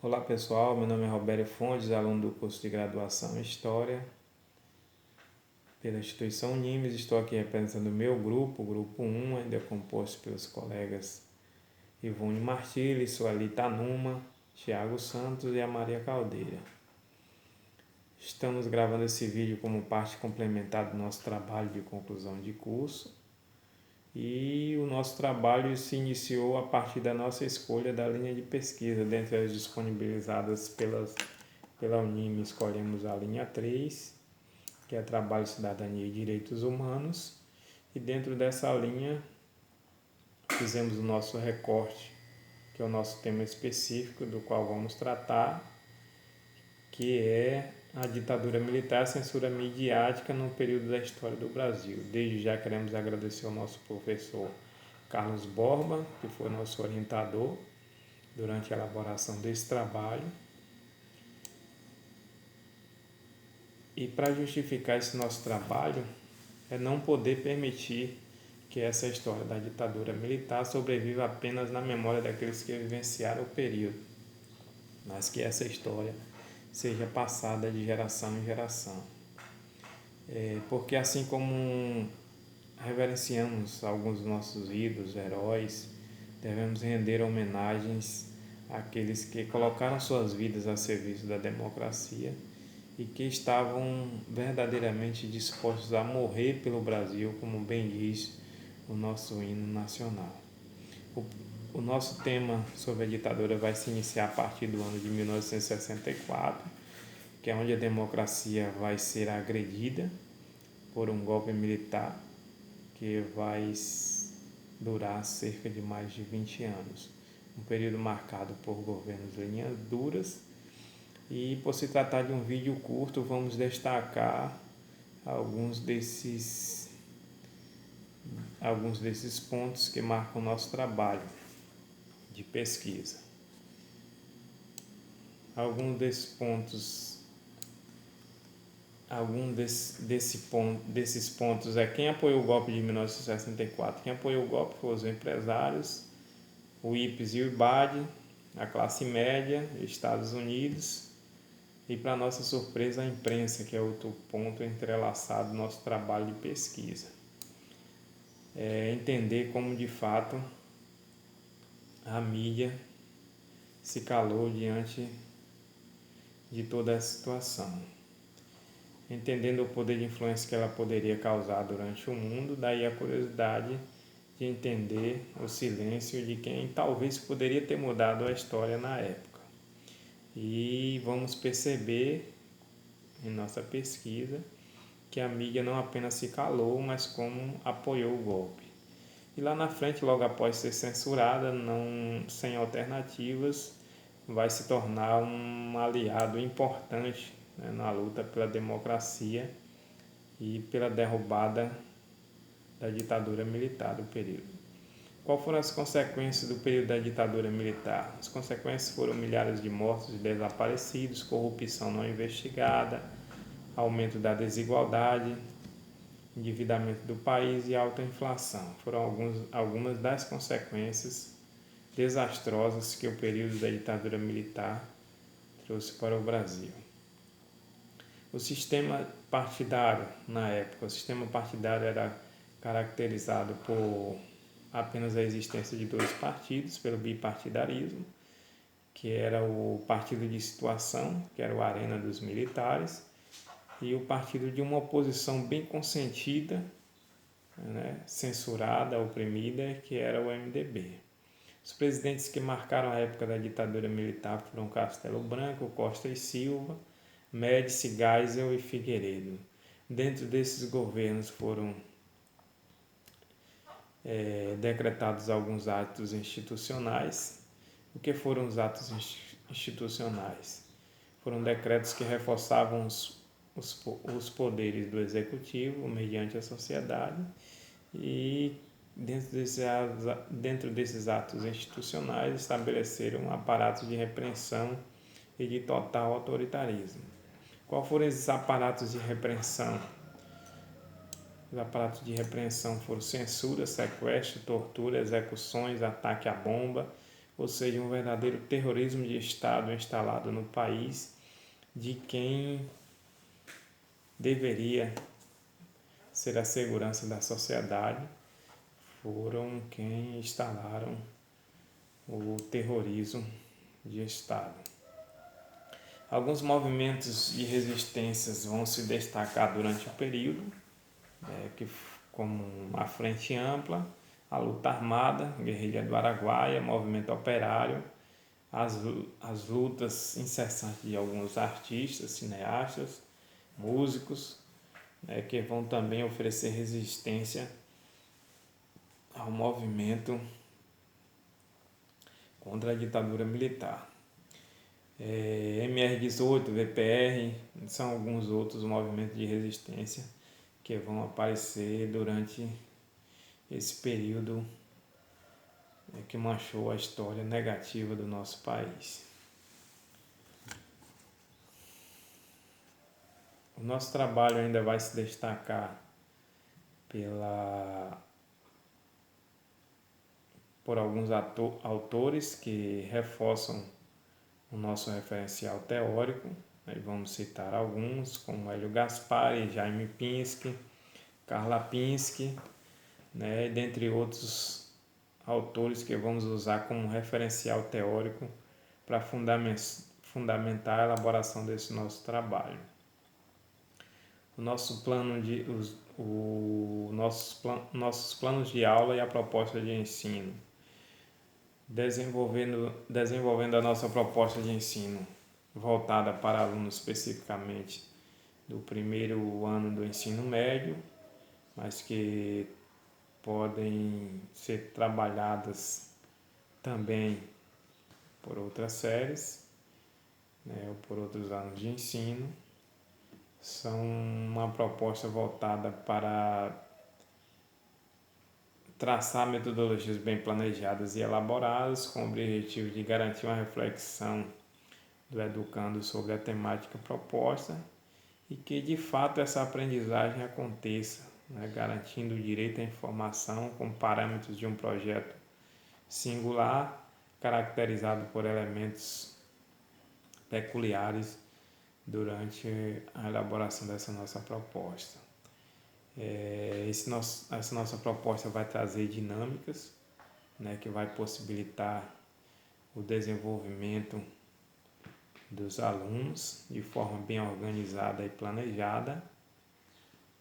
Olá pessoal, meu nome é Roberto Fontes, aluno do curso de graduação em História pela instituição Unimes. Estou aqui representando o meu grupo, o grupo 1, ainda composto pelos colegas Ivone Martili, Sueli Tanuma, Thiago Santos e a Maria Caldeira. Estamos gravando esse vídeo como parte complementar do nosso trabalho de conclusão de curso. E o nosso trabalho se iniciou a partir da nossa escolha da linha de pesquisa. Dentre as disponibilizadas pela Unime, escolhemos a linha 3, que é Trabalho, Cidadania e Direitos Humanos. E dentro dessa linha, fizemos o nosso recorte, que é o nosso tema específico do qual vamos tratar, que é a ditadura militar e a censura midiática no período da história do Brasil. Desde já queremos agradecer ao nosso professor Carlos Borba, que foi nosso orientador durante a elaboração desse trabalho. E para justificar esse nosso trabalho, é não poder permitir que essa história da ditadura militar sobreviva apenas na memória daqueles que vivenciaram o período, mas que essa história seja passada de geração em geração. Porque assim como reverenciamos alguns dos nossos ídolos, heróis, devemos render homenagens àqueles que colocaram suas vidas a serviço da democracia e que estavam verdadeiramente dispostos a morrer pelo Brasil, como bem diz o nosso hino nacional. O nosso tema sobre a ditadura vai se iniciar a partir do ano de 1964, que é onde a democracia vai ser agredida por um golpe militar que vai durar cerca de mais de 20 anos. Um período marcado por governos linhas duras. E por se tratar de um vídeo curto, vamos destacar alguns desses pontos que marcam o nosso trabalho de pesquisa. Alguns desses pontos é quem apoiou o golpe de 1964. Quem apoiou o golpe foram os empresários, o IPES e o IBAD, a classe média, Estados Unidos e, para nossa surpresa, a imprensa, que é outro ponto entrelaçado no nosso trabalho de pesquisa. Entender como, de fato, a mídia se calou diante de toda essa situação. Entendendo o poder de influência que ela poderia causar durante o mundo, daí a curiosidade de entender o silêncio de quem talvez poderia ter mudado a história na época. E vamos perceber em nossa pesquisa que a mídia não apenas se calou, mas como apoiou o golpe. E lá na frente, logo após ser censurada, sem alternativas, vai se tornar um aliado importante, né, na luta pela democracia e pela derrubada da ditadura militar do período. Quais foram as consequências do período da ditadura militar? As consequências foram milhares de mortos e desaparecidos, corrupção não investigada, aumento da desigualdade, endividamento do país e alta inflação. Foram algumas das consequências desastrosas que o período da ditadura militar trouxe para o Brasil. O sistema partidário, na época, era caracterizado por apenas a existência de dois partidos, pelo bipartidarismo, que era o partido de situação, que era o Arena dos militares, e o partido de uma oposição bem consentida, né, censurada, oprimida, que era o MDB. Os presidentes que marcaram a época da ditadura militar foram Castelo Branco, Costa e Silva, Médici, Geisel e Figueiredo. Dentro desses governos foram decretados alguns atos institucionais. O que foram os atos institucionais? Foram decretos que reforçavam os poderes do executivo mediante a sociedade e dentro desses atos institucionais estabeleceram um aparato de repressão e de total autoritarismo. Quais foram esses aparatos de repressão? Os aparatos de repressão foram censura, sequestro, tortura, execuções, ataque à bomba, ou seja, um verdadeiro terrorismo de Estado instalado no país, de quem deveria ser a segurança da sociedade, foram quem instalaram o terrorismo de Estado. Alguns movimentos de resistências vão se destacar durante o período, como a Frente Ampla, a Luta Armada, Guerrilha do Araguaia, Movimento Operário, as lutas incessantes de alguns artistas, cineastas, músicos, que vão também oferecer resistência ao movimento contra a ditadura militar. MR18, VPR, são alguns outros movimentos de resistência que vão aparecer durante esse período que manchou a história negativa do nosso país. O nosso trabalho ainda vai se destacar por alguns autores que reforçam o nosso referencial teórico. Aí vamos citar alguns, como Hélio Gaspari, Jaime Pinsky, Carla Pinsky, dentre outros autores que vamos usar como referencial teórico para fundamentar a elaboração desse nosso trabalho. Nossos planos de aula e a proposta de ensino. Desenvolvendo a nossa proposta de ensino voltada para alunos especificamente do primeiro ano do ensino médio, mas que podem ser trabalhadas também por outras séries, ou por outros anos de ensino. São uma proposta voltada para traçar metodologias bem planejadas e elaboradas, com o objetivo de garantir uma reflexão do educando sobre a temática proposta e que de fato essa aprendizagem aconteça, garantindo o direito à informação com parâmetros de um projeto singular, caracterizado por elementos peculiares durante a elaboração dessa nossa proposta. Essa nossa proposta vai trazer dinâmicas, que vai possibilitar o desenvolvimento dos alunos de forma bem organizada e planejada.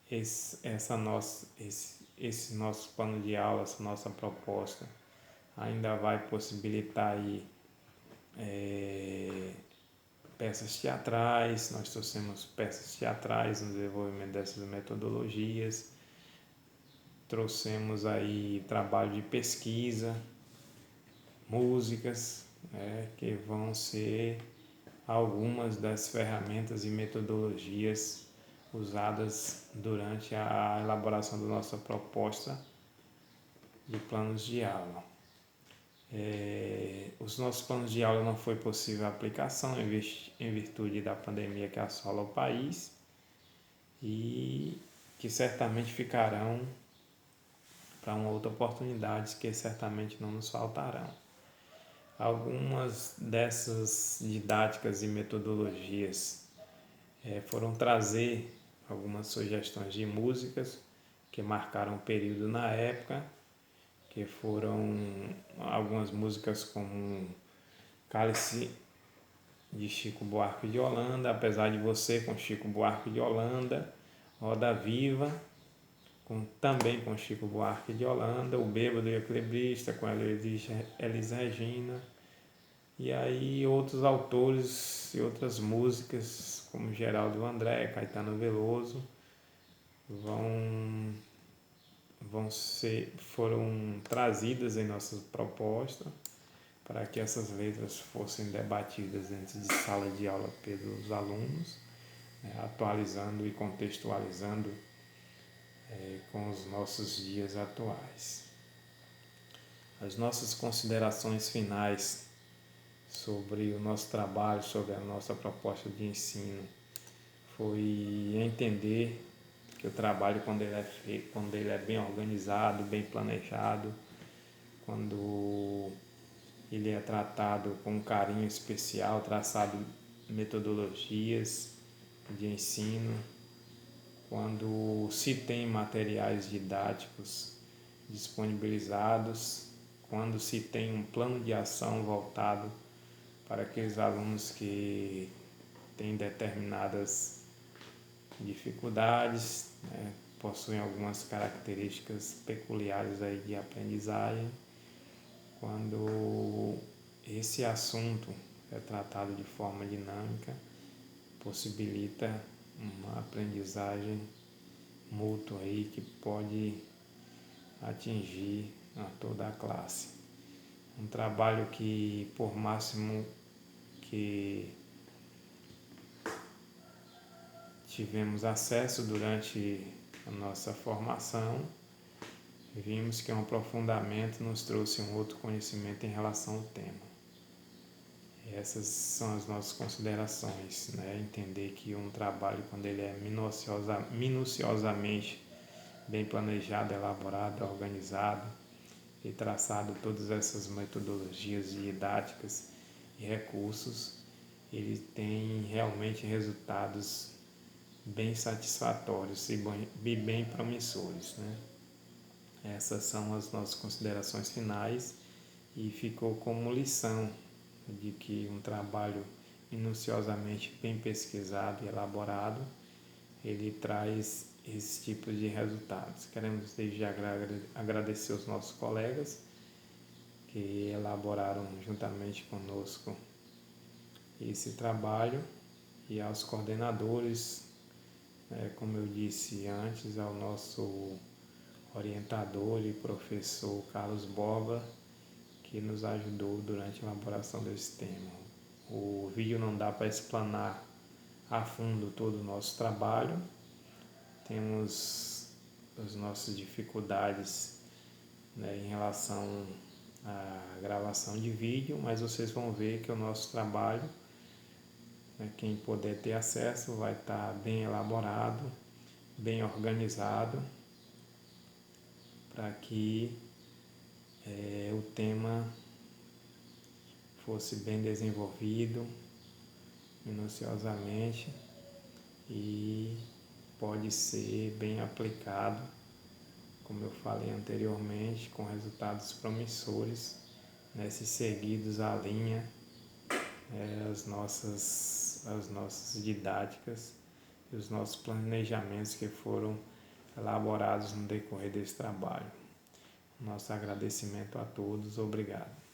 Esse nosso plano de aula, essa nossa proposta ainda vai possibilitar aí, peças teatrais. Nós trouxemos peças teatrais no desenvolvimento dessas metodologias, trouxemos aí trabalho de pesquisa, músicas, que vão ser algumas das ferramentas e metodologias usadas durante a elaboração da nossa proposta de planos de aula. Os nossos planos de aula não foi possível a aplicação em virtude da pandemia que assola o país e que certamente ficarão para uma outra oportunidade, que certamente não nos faltarão. Algumas dessas didáticas e metodologias foram trazer algumas sugestões de músicas que marcaram o período na época, que foram algumas músicas como Cálice de Chico Buarque de Holanda, Apesar de Você com Chico Buarque de Holanda, Roda Viva também com Chico Buarque de Holanda, O Bêbado e o Equilibrista com Elis Regina, e aí outros autores e outras músicas como Geraldo André, Caetano Veloso foram trazidas em nossa proposta para que essas letras fossem debatidas dentro de sala de aula pelos alunos, atualizando e contextualizando com os nossos dias atuais. As nossas considerações finais sobre o nosso trabalho, sobre a nossa proposta de ensino, foi entender que o trabalho, quando ele é bem organizado, bem planejado, quando ele é tratado com um carinho especial, traçado metodologias de ensino, quando se tem materiais didáticos disponibilizados, quando se tem um plano de ação voltado para aqueles alunos que têm determinadas dificuldades, né, possuem algumas características peculiares aí de aprendizagem. Quando esse assunto é tratado de forma dinâmica, possibilita uma aprendizagem mútua aí que pode atingir a toda a classe. Um trabalho que, por máximo que tivemos acesso durante a nossa formação, vimos que um aprofundamento nos trouxe um outro conhecimento em relação ao tema. Essas são as nossas considerações, né? Entender que um trabalho, quando ele é minuciosamente bem planejado, elaborado, organizado e traçado todas essas metodologias didáticas e recursos, ele tem realmente resultados bem satisfatórios e bem promissores, né? Essas são as nossas considerações finais e ficou como lição de que um trabalho minuciosamente bem pesquisado e elaborado, ele traz esse tipo de resultados. Queremos desde já agradecer aos nossos colegas que elaboraram juntamente conosco esse trabalho e aos coordenadores, como eu disse antes, ao nosso orientador e professor Carlos Borba, que nos ajudou durante a elaboração desse tema. O vídeo não dá para explanar a fundo todo o nosso trabalho, temos as nossas dificuldades, né, em relação à gravação de vídeo, mas vocês vão ver que o nosso trabalho, né, quem puder ter acesso, vai estar bem elaborado, bem organizado, para que o tema fosse bem desenvolvido minuciosamente e pode ser bem aplicado, como eu falei anteriormente, com resultados promissores, né, se seguidos à linha as nossas didáticas e os nossos planejamentos que foram elaborados no decorrer desse trabalho. Nosso agradecimento a todos, obrigado.